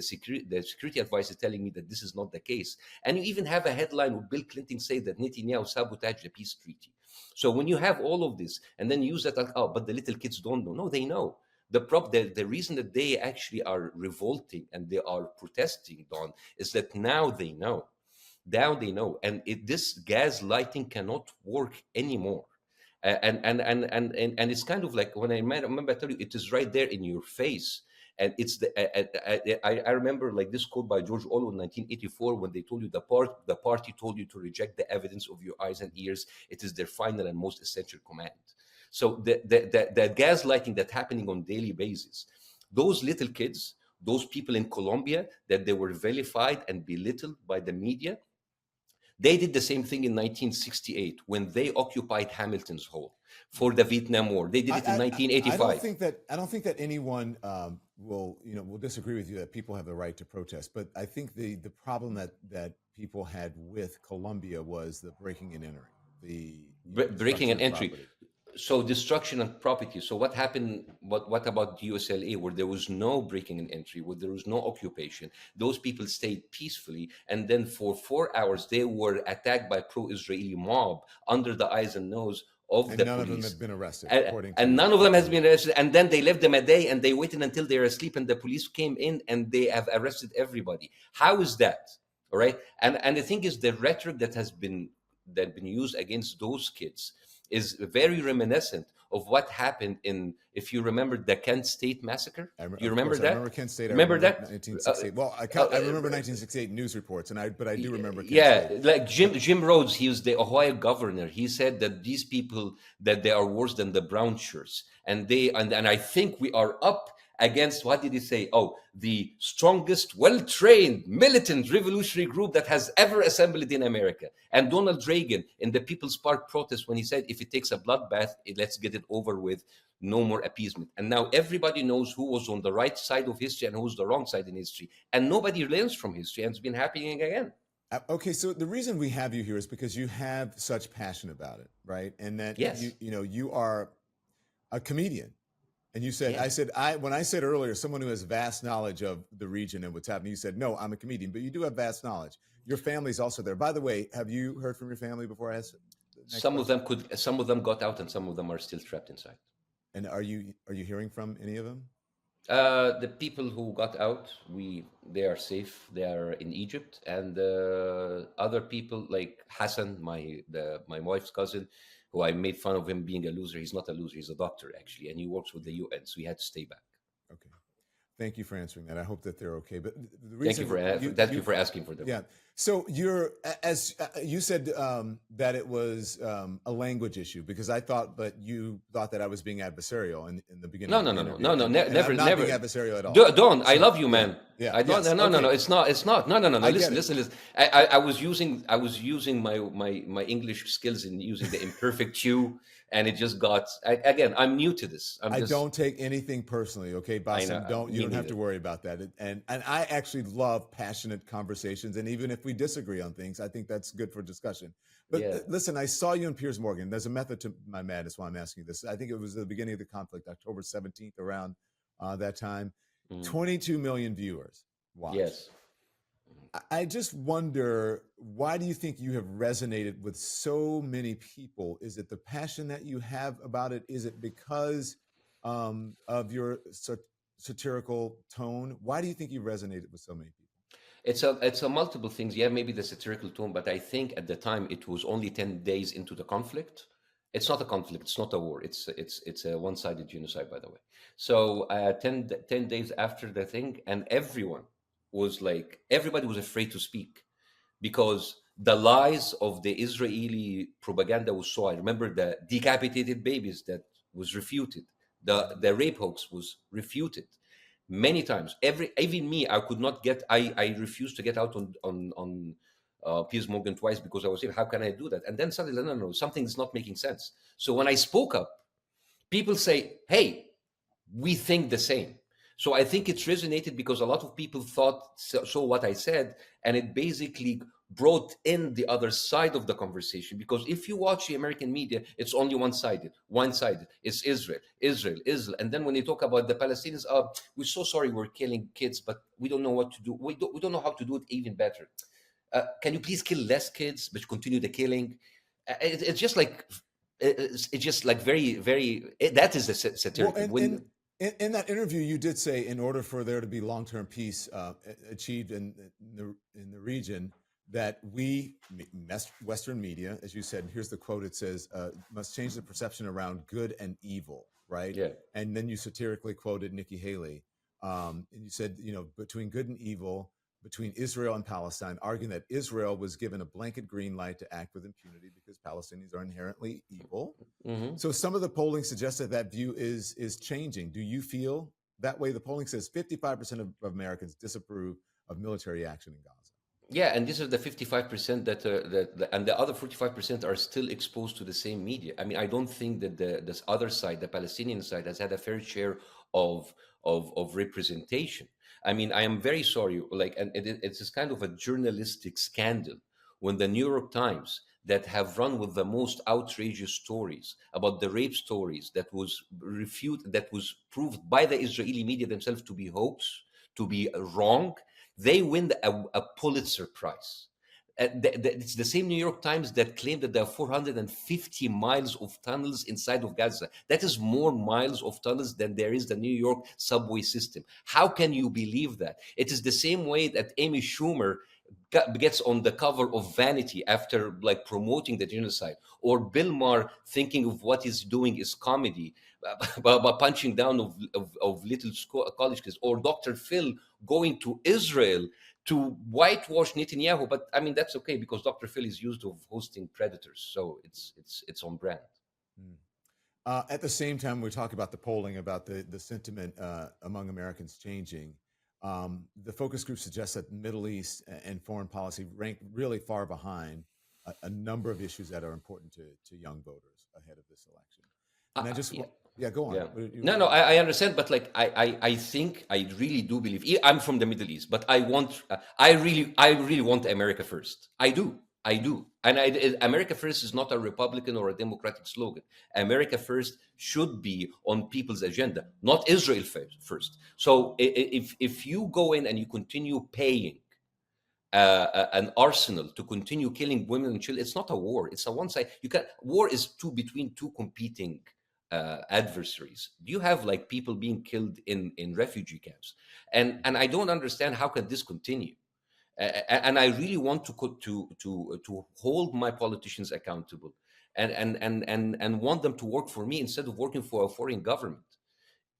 security advisor telling me that this is not the case. And you even have a headline with Bill Clinton say that Netanyahu sabotaged the peace treaty. So when you have all of this, and then use that, like, oh, but the little kids don't know. No, they know. The reason that they actually are revolting and they are protesting, Don, is that now they know. Now they know. And this gaslighting cannot work anymore. And it's kind of like when I remember I tell you, it is right there in your face. And it's I remember like this quote by George Orwell in 1984 when they told you the party told you to reject the evidence of your eyes and ears. It is their final and most essential command. So the gaslighting that's happening on daily basis, those little kids, those people in Colombia that they were vilified and belittled by the media, they did the same thing in 1968 when they occupied Hamilton's Hall for the Vietnam War. They did it in 1985. I don't think that anyone will disagree with you that people have the right to protest. But I think the problem that people had with Colombia was the breaking and entering, the breaking and entry. Property. So destruction of property. So what happened? What about USLA, where there was no breaking and entry, where there was no occupation? Those people stayed peacefully, and then for 4 hours they were attacked by pro-Israeli mob under the eyes and nose of the police. And none of them have been arrested. And none of them has been arrested. And then they left them a day, and they waited until they were asleep, and the police came in and they have arrested everybody. How is that? All right. And the thing is, the rhetoric that has been used against those kids is very reminiscent of what happened in, if you remember, the Kent State massacre. You remember that? I remember Kent State. Remember that? 1968. Well, I remember 1968 news reports, but I do remember Kent State. Like Jim Rhodes, he was the Ohio governor. He said that these people, that they are worse than the brown shirts, and I think we are up against, what did he say? Oh, the strongest, well-trained, militant revolutionary group that has ever assembled in America. And Donald Reagan in the People's Park protest, when he said, if it takes a bloodbath, let's get it over with, no more appeasement. And now everybody knows who was on the right side of history and who's the wrong side in history. And nobody learns from history, and it's been happening again. Okay, so the reason we have you here is because you have such passion about it, right? And that you are a comedian. And you said, when I said earlier, someone who has vast knowledge of the region and what's happening, you said, no, I'm a comedian, but you do have vast knowledge. Your family's also there. By the way, have you heard from your family before I asked? Some of them got out, and some of them are still trapped inside. And are you hearing from any of them? The people who got out, they are safe. They are in Egypt, and other people like Hassan, my wife's cousin, who I made fun of him being a loser. He's not a loser. He's a doctor, actually, and he works with the UN, so he had to stay back. Okay. Thank you for answering that. I hope that they're okay. But the reason thank you for asking for them. Yeah. So as you said that it was a language issue, because I thought, but you thought that I was being adversarial in the beginning. No, never, not never being adversarial at all. Don't. I love you, man. Yeah. I don't. Yes, no. It's not. No. Listen. I was using my English skills in using the imperfect you, and it just got. Again, I'm new to this. I don't take anything personally, okay, Bassem? You don't have to worry about that. And I actually love passionate conversations, and even if we disagree on things, I think that's good for discussion. But listen, I saw you in Piers Morgan. There's a method to my madness why I'm asking you this. I think it was the beginning of the conflict, October 17th, around that time. 22 million viewers watched. Yes. I just wonder, why do you think you have resonated with so many people? Is it the passion that you have about it? Is it because of your satirical tone? Why do you think you resonated with so many people? It's a multiple things. Yeah, maybe the satirical tone, but I think at the time it was only 10 days into the conflict. It's not a conflict. It's not a war. It's a one-sided genocide, by the way. So 10 days after the thing, and everybody was afraid to speak because the lies of the Israeli propaganda was so. I remember the decapitated babies that was refuted. The rape hoax was refuted many times. Even me, I could not get. I refused to get out on Piers Morgan twice because I was saying, how can I do that? And then suddenly, no, something's not making sense. So when I spoke up, people say, hey, we think the same. So I think it's resonated because a lot of people saw what I said, and it basically brought in the other side of the conversation. Because if you watch the American media, it's only one-sided. It's Israel. And then when they talk about the Palestinians, we're so sorry we're killing kids, but we don't know what to do. We don't know how to do it even better. Can you please kill less kids, but continue the killing? It's just like very, very. That is the satirical. Well, in that interview, you did say, in order for there to be long-term peace achieved in the region, that we, Western media, as you said, here's the quote. It says, "must change the perception around good and evil." Right. Yeah. And then you satirically quoted Nikki Haley, and you said, between good and evil, between Israel and Palestine, arguing that Israel was given a blanket green light to act with impunity because Palestinians are inherently evil. Mm-hmm. So some of the polling suggests that view is changing. Do you feel that way? The polling says 55% of Americans disapprove of military action in Gaza. Yeah, and these are the 55% and the other 45% are still exposed to the same media. I mean, I don't think that this other side, the Palestinian side, has had a fair share of representation. I mean, I am very sorry, and it's kind of a journalistic scandal when the New York Times, that have run with the most outrageous stories about the rape stories that was proved by the Israeli media themselves to be hoax, to be wrong, they win a Pulitzer Prize. It's the same New York Times that claimed that there are 450 miles of tunnels inside of Gaza. That is more miles of tunnels than there is the New York subway system. How can you believe that? It is the same way that Amy Schumer gets on the cover of Vanity after promoting the genocide, or Bill Maher thinking of what he's doing is comedy by punching down of little college kids, or Dr. Phil going to Israel to whitewash Netanyahu. But I mean, that's okay because Dr. Phil is used to hosting predators, so it's on brand. At the same time, we talk about the polling, about the sentiment among Americans changing. The focus group suggests that the Middle East and foreign policy rank really far behind a number of issues that are important to young voters ahead of this election. And I just go on. Yeah. No, I understand, but I think I really do believe. I'm from the Middle East, but I really want America first. I do. And America first is not a Republican or a Democratic slogan. America first should be on people's agenda, not Israel first. So if you go in and you continue paying an arsenal to continue killing women and children, it's not a war. It's a one side. War is between two competing adversaries. You have people being killed in refugee camps, and I don't understand how can this continue. And I really want to hold my politicians accountable, and want them to work for me instead of working for a foreign government.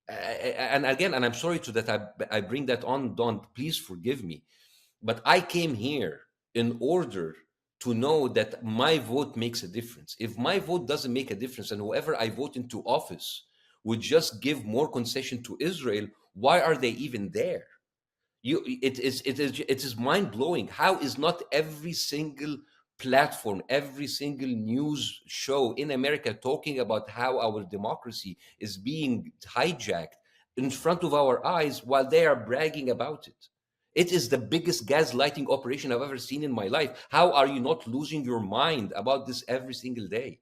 And again, and I'm sorry that I bring that on, Don. Please forgive me, but I came here in order to know that my vote makes a difference. If my vote doesn't make a difference, and whoever I vote into office would just give more concession to Israel, why are they even there? It is mind-blowing. How is not every single platform, every single news show in America talking about how our democracy is being hijacked in front of our eyes while they are bragging about it? It is the biggest gaslighting operation I've ever seen in my life. How are you not losing your mind about this every single day?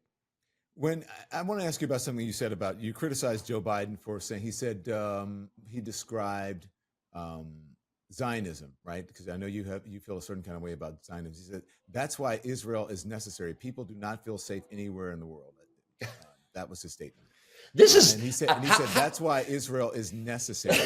When I want to ask you about something you said about, you criticized Joe Biden for saying, he said he described Zionism, right? Because I know you feel a certain kind of way about Zionism. He said that's why Israel is necessary. People do not feel safe anywhere in the world. That was his statement. And he said that's why Israel is necessary.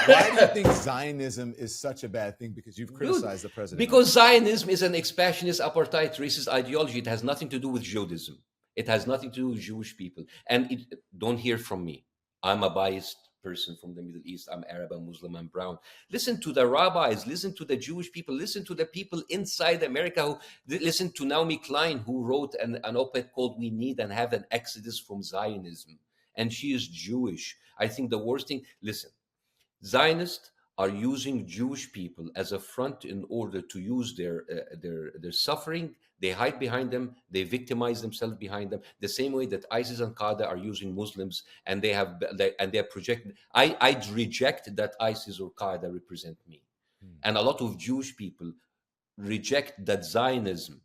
Why do you think Zionism is such a bad thing? Because you've criticized the president. Because Zionism is an expansionist, apartheid, racist ideology. It has nothing to do with Judaism. It has nothing to do with Jewish people. And don't hear from me. I'm a biased person from the Middle East. I'm Arab, I'm Muslim, I'm brown. Listen to the rabbis, listen to the Jewish people, listen to the people inside America who listen to Naomi Klein, who wrote an op-ed called "We Need and Have an Exodus from Zionism." And she is Jewish. I think the worst thing, listen, Zionists are using Jewish people as a front in order to use their suffering. They hide behind them. They victimize themselves behind them. The same way that ISIS and Qaeda are using Muslims, and they are projecting. I'd reject that ISIS or Qaeda represent me, and a lot of Jewish people reject that Zionism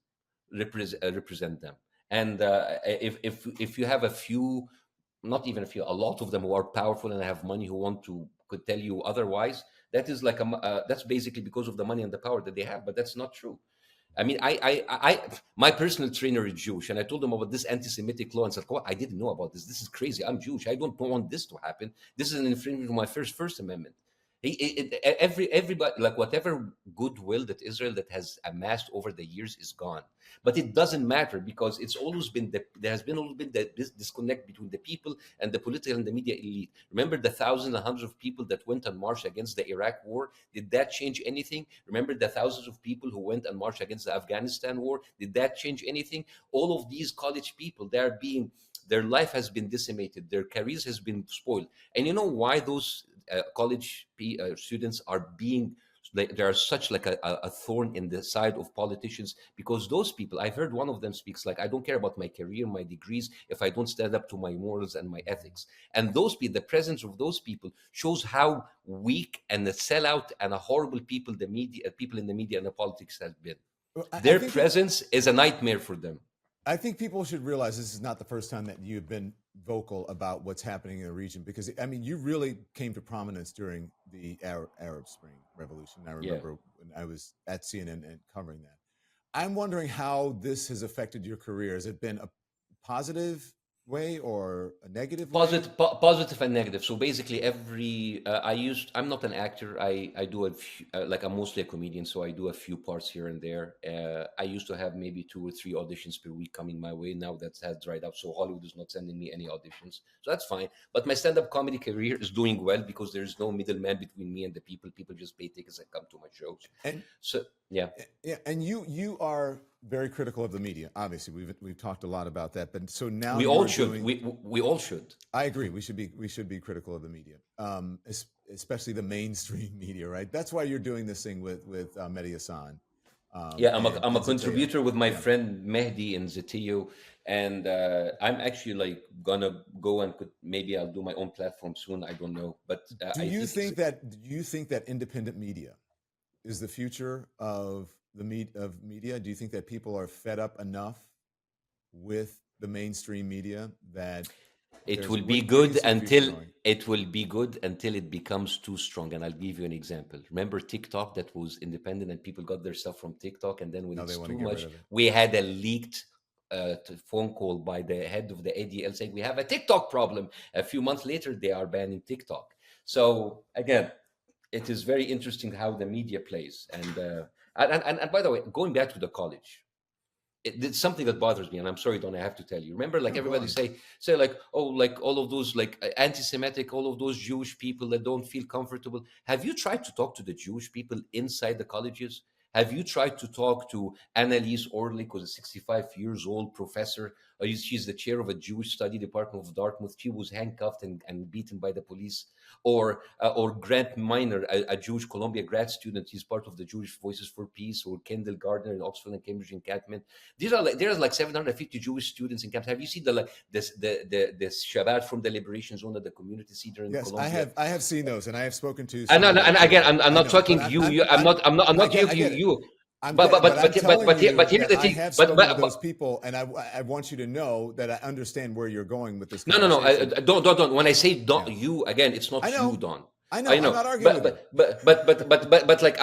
represent them. And if you have a few, not even a few, a lot of them who are powerful and have money who could tell you otherwise, that is like that's basically because of the money and the power that they have, but that's not true. I mean, my personal trainer is Jewish, and I told him about this anti-Semitic law and said, "Oh, I didn't know about this. This is crazy. I'm Jewish. I don't want this to happen. This is an infringement of my First Amendment." Everybody, like, whatever goodwill that Israel that has amassed over the years is gone. But it doesn't matter, because it's always been there has been always been this disconnect between the people and the political and the media elite. Remember the thousands and hundreds of people that went on march against the Iraq war? Did that change anything? Remember the thousands of people who went on march against the Afghanistan war? Did that change anything? All of these college people, their life has been decimated, their careers has been spoiled. And you know why those college students are being, they are such like a thorn in the side of politicians? Because those people, I've heard one of them speaks like, "I don't care about my career, my degrees, if I don't stand up to my morals and my ethics." And those people, the presence of those people shows how weak and a sellout and a horrible people the media, people in the media and the politics have been. Their presence is a nightmare for them. I think people should realize this is not the first time that you've been vocal about what's happening in the region, because, I mean, you really came to prominence during the Arab Spring Revolution. I remember when I was at CNN and covering that. I'm wondering how this has affected your career. Has it been a positive way or a negative way? Positive and negative. So basically I'm not an actor. I do a few, like, I'm mostly a comedian, so I do a few parts here and there. I used to have maybe 2 or 3 auditions per week coming my way. Now that has dried up, so Hollywood is not sending me any auditions, so that's fine. But my stand-up comedy career is doing well because there's no middleman between me and the people. People just pay tickets and come to my shows. And so yeah, and you are very critical of the media. Obviously, we've talked a lot about that. But so now we all should. We all should. I agree. We should be critical of the media, especially the mainstream media, right? That's why you're doing this thing with Mehdi Hassan. I'm a contributor with my friend Mehdi and Zetiyo, and I'm actually like gonna go and maybe I'll do my own platform soon. I don't know, but do you think that independent media is the future of media? Do you think that people are fed up enough with the mainstream media that it will be good until it becomes too strong? And I'll give you an example. Remember TikTok, that was independent and people got their stuff from TikTok, and then when it's too much, we had a leaked phone call by the head of the ADL saying we have a TikTok problem. A few months later, they are banning TikTok. So again, it is very interesting how the media plays. And by the way, going back to the college, it's something that bothers me, and I'm sorry, Don, I have to tell you. Remember, like, everybody say like, oh, like all of those like anti-Semitic, all of those Jewish people that don't feel comfortable. Have you tried to talk to the Jewish people inside the colleges? Have you tried to talk to Annalise Orley, who's a 65 years old professor? She's the chair of a Jewish study department of Dartmouth. She was handcuffed and beaten by the police. Or Grant Minor, a Jewish Columbia grad student. He's part of the Jewish Voices for Peace. Or Kendall Gardner in Oxford and Cambridge encampment. There's like 750 Jewish students in camps. Have you seen the Shabbat from the Liberation Zone at the community center in Columbia? Yes, I have seen those, and I have spoken to. And again, I'm not talking you. I'm not talking you. But here's the thing. I have spoken to those people, and I want you to know that I understand where you're going with this. No. Don't. When I say don't, you again, it's not you, Don. I know. I I'm know, not arguing with you. but like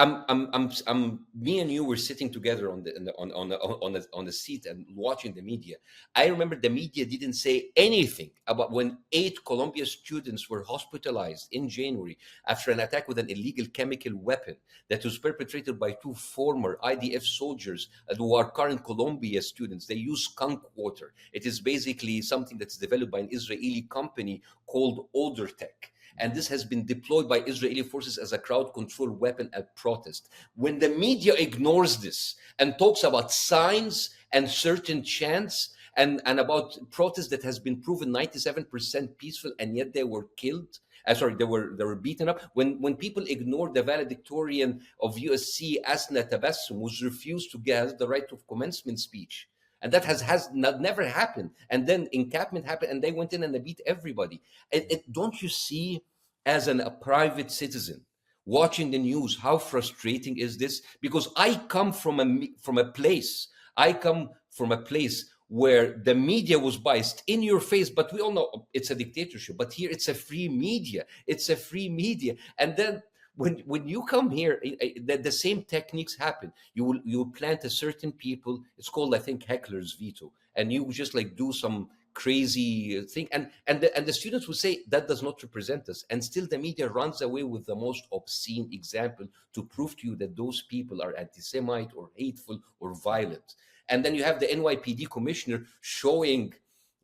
me and you were sitting together on the seat and watching the media. I remember the media didn't say anything about when 8 Columbia students were hospitalized in January after an attack with an illegal chemical weapon that was perpetrated by 2 former IDF soldiers who are current Columbia students. They use skunk water. It is basically something that's developed by an Israeli company called Tech. And this has been deployed by Israeli forces as a crowd control weapon at protest. When the media ignores this and talks about signs and certain chants and about protests that has been proven 97% peaceful, and yet they were killed. Sorry, they were beaten up. When people ignore the valedictorian of USC, Asna Tabassum, who's refused to get the right of commencement speech, and that has not, never happened. And then encampment happened, and they went in and they beat everybody. Don't you see, as a private citizen, watching the news, how frustrating is this? Because I come from I come from a place where the media was biased in your face, but we all know it's a dictatorship. But here it's a free media. It's a free media. And then when you come here, the same techniques happen. You will plant a certain people. It's called, I think, heckler's veto, and you just like do some crazy thing, and the students will say that does not represent us, and still the media runs away with the most obscene example to prove to you that those people are anti-Semite or hateful or violent. And then you have the NYPD commissioner showing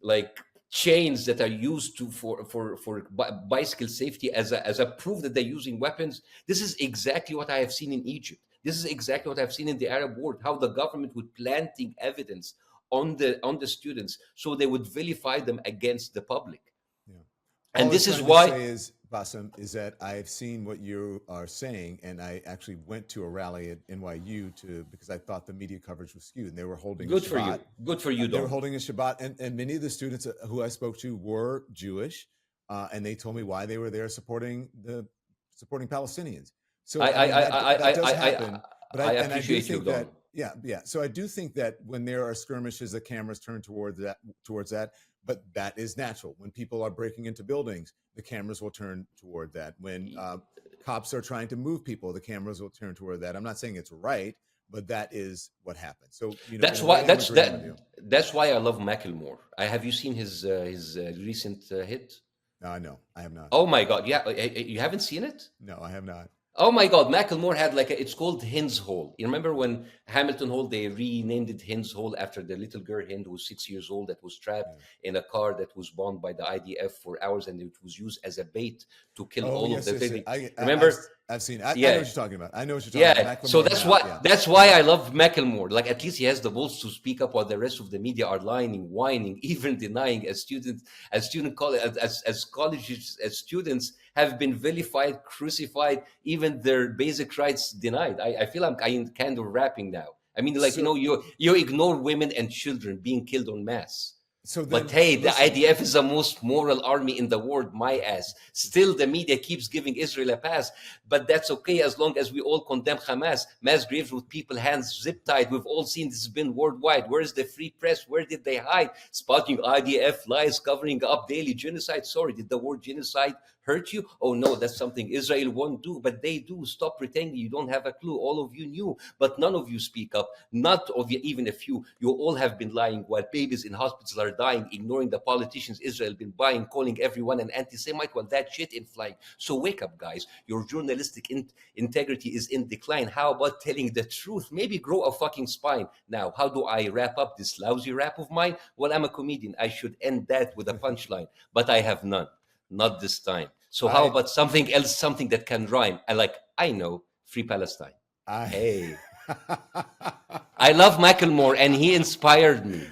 like chains that are used for bicycle safety as a proof that they're using weapons. This is exactly what I have seen in Egypt. This is exactly what I've seen in the Arab world, how the government would planting evidence on the students so they would vilify them against the public. Yeah. And All this I'm is trying why to say is, Bassem, is that I've seen what you are saying, and I actually went to a rally at NYU because I thought the media coverage was skewed, and they were holding good a for you. Shabbat. Good for you, They were Don. holding a Shabbat, and many of the students who I spoke to were Jewish, and they told me why they were there supporting Palestinians. So I mean that does happen, but I I do appreciate you, think Don. that yeah. So I do think that when there are skirmishes, the cameras turn towards that. But that is natural. When people are breaking into buildings, the cameras will turn toward that. When cops are trying to move people, the cameras will turn toward that. I'm not saying it's right, but that is what happens. So That's in a why way, I'm agreeing with you. that's why I love Macklemore. Have you seen his recent hit? No, no, I have not. Oh my God! Yeah, you haven't seen it? No, I have not. Oh my God, Macklemore had it's called Hind's Hole. You remember when Hamilton Hall, they renamed it Hind's Hole after the little girl Hind who was 6 years old that was trapped in a car that was bombed by the IDF for hours, and it was used as a bait to kill all Yes, of the yes. Remember? I've seen it. I know Yeah. what you're talking about. I know what you're talking about. So Macklemore that's why I love Macklemore. Like, at least he has the balls to speak up while the rest of the media are lying, whining, even denying as colleges, as students have been vilified, crucified, even their basic rights denied. I feel I'm kind of rapping now. I mean, you ignore women and children being killed en masse. So then, But hey, the listen, IDF is the most moral army in the world, my ass. Still, the media keeps giving Israel a pass, but that's okay as long as we all condemn Hamas. Mass graves with people hands zip tied. We've all seen this has been worldwide. Where's the free press? Where did they hide? Spotting IDF lies, covering up daily genocide. Sorry, did the word genocide hurt you? Oh no, that's something Israel won't do, but they do. Stop pretending you don't have a clue. All of you knew, but none of you speak up. Not of you, even a few. You all have been lying while babies in hospitals are dying, ignoring the politicians Israel been buying, calling everyone an anti-Semite while that shit in flying. So wake up, guys. Your journalistic integrity is in decline. How about telling the truth? Maybe grow a fucking spine. Now, how do I wrap up this lousy rap of mine? Well, I'm a comedian. I should end that with a punchline, but I have none. Not this time. So how about something else, something that can rhyme? I know, Free Palestine. Hey. I love Macklemore, and he inspired me.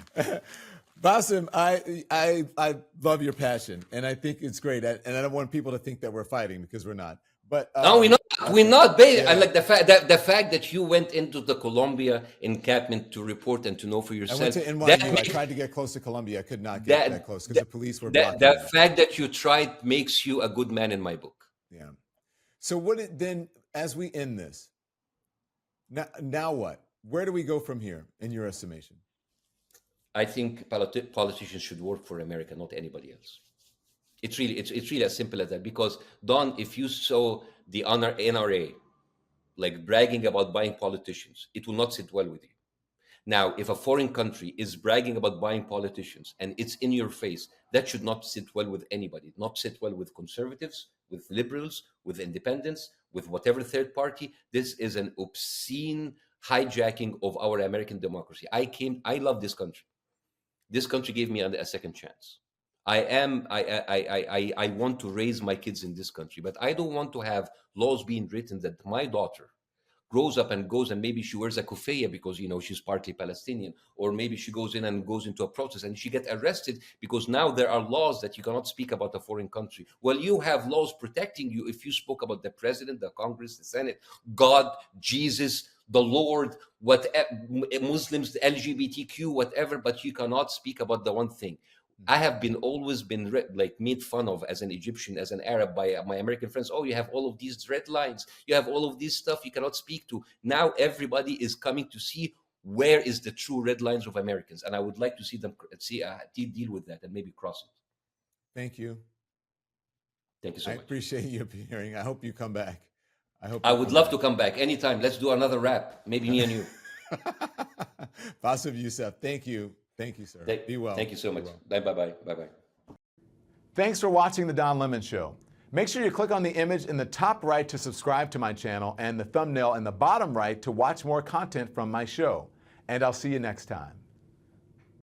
Bassem, I love your passion, and I think it's great. And I don't want people to think that we're fighting, because we're not. But no, we're not. Okay. We're not. Yeah. I like the fact that you went into the Columbia encampment to report and to know for yourself. I went to NYU. I tried to get close to Columbia. I could not get that close because the police were blocking the me. fact that you tried makes you a good man in my book. Yeah. So then, as we end this, now what? Where do we go from here, in your estimation? I think politicians should work for America, not anybody else. It's really as simple as that. Because Don, if you saw the NRA like bragging about buying politicians, it will not sit well with you. Now, if a foreign country is bragging about buying politicians and it's in your face, that should not sit well with anybody. Not sit well with conservatives, with liberals, with independents, with whatever third party. This is an obscene hijacking of our American democracy. I love this country. This country gave me a second chance. I want to raise my kids in this country, but I don't want to have laws being written that my daughter grows up and goes and maybe she wears a kufiyya because she's partly Palestinian, or maybe she goes in and goes into a protest and she gets arrested because now there are laws that you cannot speak about a foreign country. Well, you have laws protecting you if you spoke about the president, the Congress, the Senate, God, Jesus, the Lord, Muslims, the LGBTQ, whatever, but you cannot speak about the one thing. I have always been made fun of as an Egyptian, as an Arab, by my American friends. Oh, you have all of these red lines. You have all of this stuff you cannot speak to. Now everybody is coming to see where is the true red lines of Americans, and I would like to see them deal with that and maybe cross it. Thank you. Thank you so much. I appreciate you appearing. I hope you come back. I would love to come back anytime. Let's do another rap. Maybe me and you. Bassem Youssef, thank you. Thank you, sir. Be well. Thank you so much. Well. Bye-bye. Thanks for watching The Don Lemon Show. Make sure you click on the image in the top right to subscribe to my channel and the thumbnail in the bottom right to watch more content from my show. And I'll see you next time.